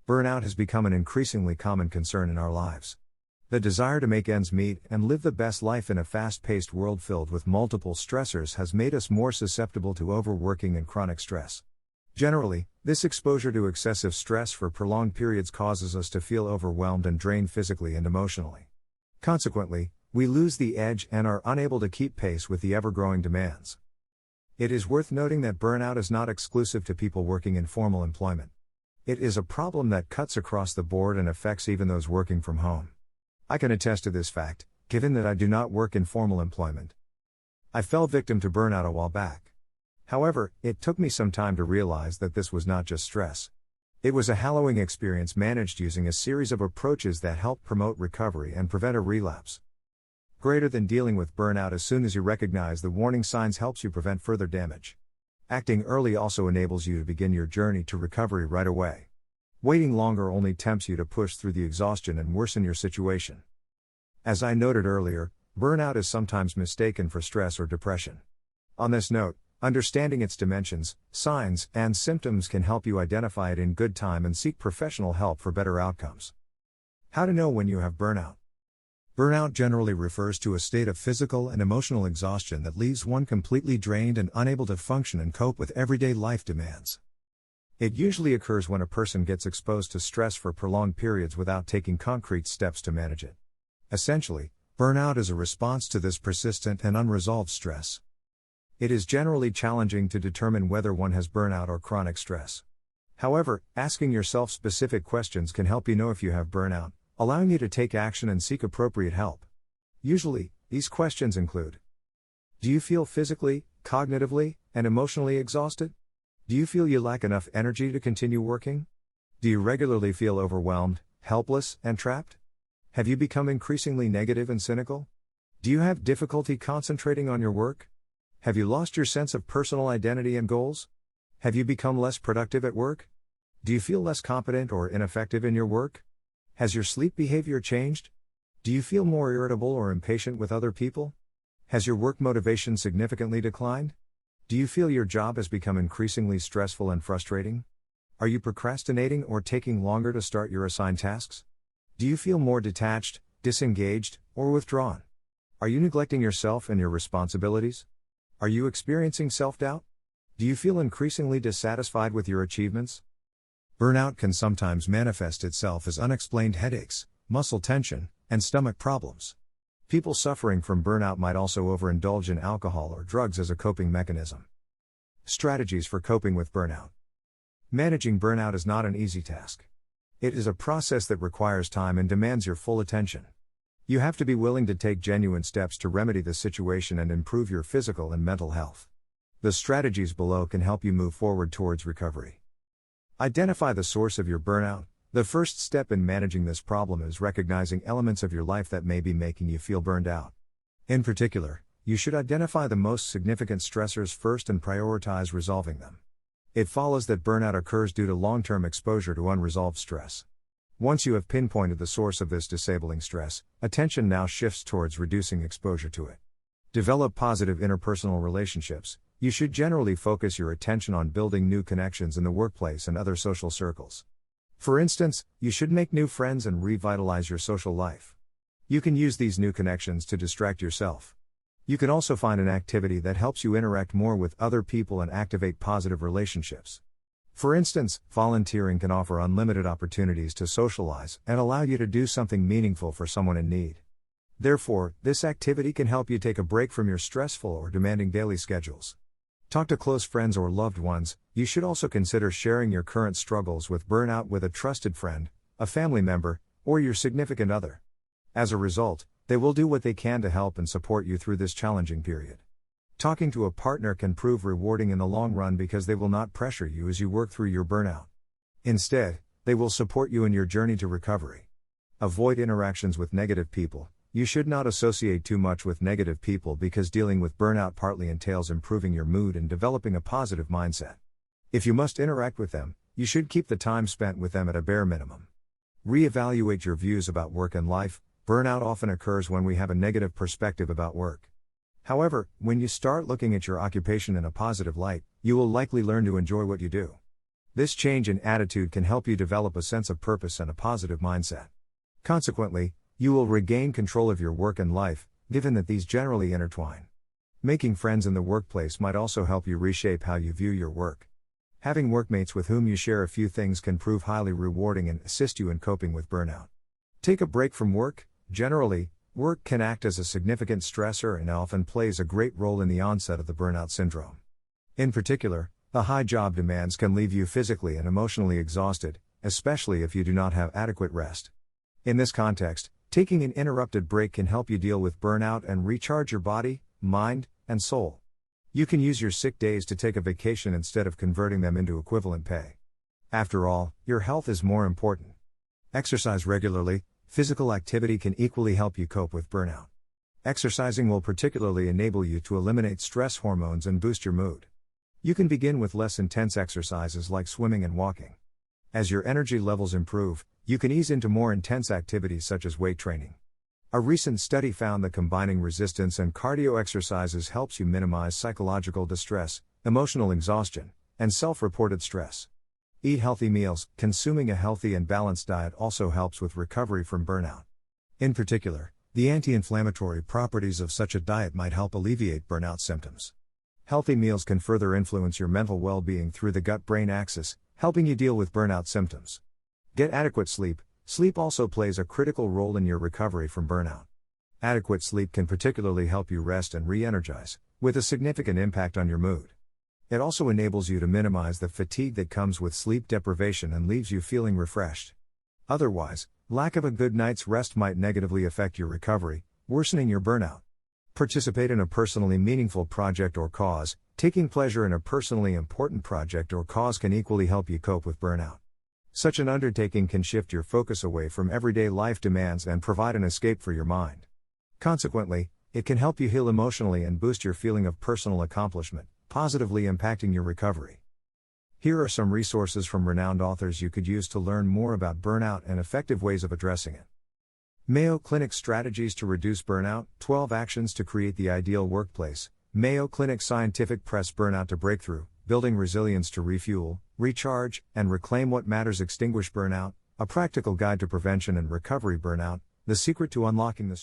Burnout has become an increasingly common concern in our lives. The desire to make ends meet and live the best life in a fast-paced world filled with multiple stressors has made us more susceptible to overworking and chronic stress. Generally, this exposure to excessive stress for prolonged periods causes us to feel overwhelmed and drained physically and emotionally. Consequently, we lose the edge and are unable to keep pace with the ever-growing demands. It is worth noting that burnout is not exclusive to people working in formal employment. It is a problem that cuts across the board and affects even those working from home. I can attest to this fact, given that I do not work in formal employment. I fell victim to burnout a while back. However, it took me some time to realize that this was not just stress. It was a harrowing experience managed using a series of approaches that help promote recovery and prevent a relapse. Greater than dealing with burnout as soon as you recognize the warning signs helps you prevent further damage. Acting early also enables you to begin your journey to recovery right away. Waiting longer only tempts you to push through the exhaustion and worsen your situation. As I noted earlier, burnout is sometimes mistaken for stress or depression. On this note, understanding its dimensions, signs, and symptoms can help you identify it in good time and seek professional help for better outcomes. How to know when you have burnout. Burnout generally refers to a state of physical and emotional exhaustion that leaves one completely drained and unable to function and cope with everyday life demands. It usually occurs when a person gets exposed to stress for prolonged periods without taking concrete steps to manage it. Essentially, burnout is a response to this persistent and unresolved stress. It is generally challenging to determine whether one has burnout or chronic stress. However, asking yourself specific questions can help you know if you have burnout, allowing you to take action and seek appropriate help. Usually, these questions include: do you feel physically, cognitively, and emotionally exhausted? Do you feel you lack enough energy to continue working? Do you regularly feel overwhelmed, helpless, and trapped? Have you become increasingly negative and cynical? Do you have difficulty concentrating on your work? Have you lost your sense of personal identity and goals? Have you become less productive at work? Do you feel less competent or ineffective in your work? Has your sleep behavior changed? Do you feel more irritable or impatient with other people? Has your work motivation significantly declined? Do you feel your job has become increasingly stressful and frustrating? Are you procrastinating or taking longer to start your assigned tasks? Do you feel more detached, disengaged, or withdrawn? Are you neglecting yourself and your responsibilities? Are you experiencing self-doubt? Do you feel increasingly dissatisfied with your achievements? Burnout can sometimes manifest itself as unexplained headaches, muscle tension, and stomach problems. People suffering from burnout might also overindulge in alcohol or drugs as a coping mechanism. Strategies for coping with burnout. Managing burnout is not an easy task. It is a process that requires time and demands your full attention. You have to be willing to take genuine steps to remedy the situation and improve your physical and mental health. The strategies below can help you move forward towards recovery. Identify the source of your burnout. The first step in managing this problem is recognizing elements of your life that may be making you feel burned out. In particular, you should identify the most significant stressors first and prioritize resolving them. It follows that burnout occurs due to long-term exposure to unresolved stress. Once you have pinpointed the source of this disabling stress, attention now shifts towards reducing exposure to it. Develop positive interpersonal relationships. You should generally focus your attention on building new connections in the workplace and other social circles. For instance, you should make new friends and revitalize your social life. You can use these new connections to distract yourself. You can also find an activity that helps you interact more with other people and activate positive relationships. For instance, volunteering can offer unlimited opportunities to socialize and allow you to do something meaningful for someone in need. Therefore, this activity can help you take a break from your stressful or demanding daily schedules. Talk to close friends or loved ones. You should also consider sharing your current struggles with burnout with a trusted friend, a family member, or your significant other. As a result, they will do what they can to help and support you through this challenging period. Talking to a partner can prove rewarding in the long run because they will not pressure you as you work through your burnout. Instead, they will support you in your journey to recovery. Avoid interactions with negative people. You should not associate too much with negative people because dealing with burnout partly entails improving your mood and developing a positive mindset. If you must interact with them, you should keep the time spent with them at a bare minimum. Reevaluate your views about work and life. Burnout often occurs when we have a negative perspective about work. However, when you start looking at your occupation in a positive light, you will likely learn to enjoy what you do. This change in attitude can help you develop a sense of purpose and a positive mindset. Consequently, you will regain control of your work and life, given that these generally intertwine. Making friends in the workplace might also help you reshape how you view your work. Having workmates with whom you share a few things can prove highly rewarding and assist you in coping with burnout. Take a break from work. Generally, work can act as a significant stressor and often plays a great role in the onset of the burnout syndrome. In particular, the high job demands can leave you physically and emotionally exhausted, especially if you do not have adequate rest. In this context, taking an interrupted break can help you deal with burnout and recharge your body, mind, and soul. You can use your sick days to take a vacation instead of converting them into equivalent pay. After all, your health is more important. Exercise regularly. Physical activity can equally help you cope with burnout. Exercising will particularly enable you to eliminate stress hormones and boost your mood. You can begin with less intense exercises like swimming and walking. As your energy levels improve, you can ease into more intense activities such as weight training. A recent study found that combining resistance and cardio exercises helps you minimize psychological distress, emotional exhaustion, and self-reported stress. Eat healthy meals. Consuming a healthy and balanced diet also helps with recovery from burnout. In particular, the anti-inflammatory properties of such a diet might help alleviate burnout symptoms. Healthy meals can further influence your mental well-being through the gut-brain axis, helping you deal with burnout symptoms. Get adequate sleep. Sleep also plays a critical role in your recovery from burnout. Adequate sleep can particularly help you rest and re-energize, with a significant impact on your mood. It also enables you to minimize the fatigue that comes with sleep deprivation and leaves you feeling refreshed. Otherwise, lack of a good night's rest might negatively affect your recovery, worsening your burnout. Participate in a personally meaningful project or cause. Taking pleasure in a personally important project or cause can equally help you cope with burnout. Such an undertaking can shift your focus away from everyday life demands and provide an escape for your mind. Consequently, it can help you heal emotionally and boost your feeling of personal accomplishment, positively impacting your recovery. Here are some resources from renowned authors you could use to learn more about burnout and effective ways of addressing it. Mayo Clinic Strategies to Reduce Burnout, 12 Actions to Create the Ideal Workplace. Mayo Clinic Scientific Press. Burnout to Breakthrough, Building Resilience to Refuel, Recharge, and Reclaim What Matters. Extinguish Burnout, A Practical Guide to Prevention and Recovery. Burnout, The Secret to Unlocking the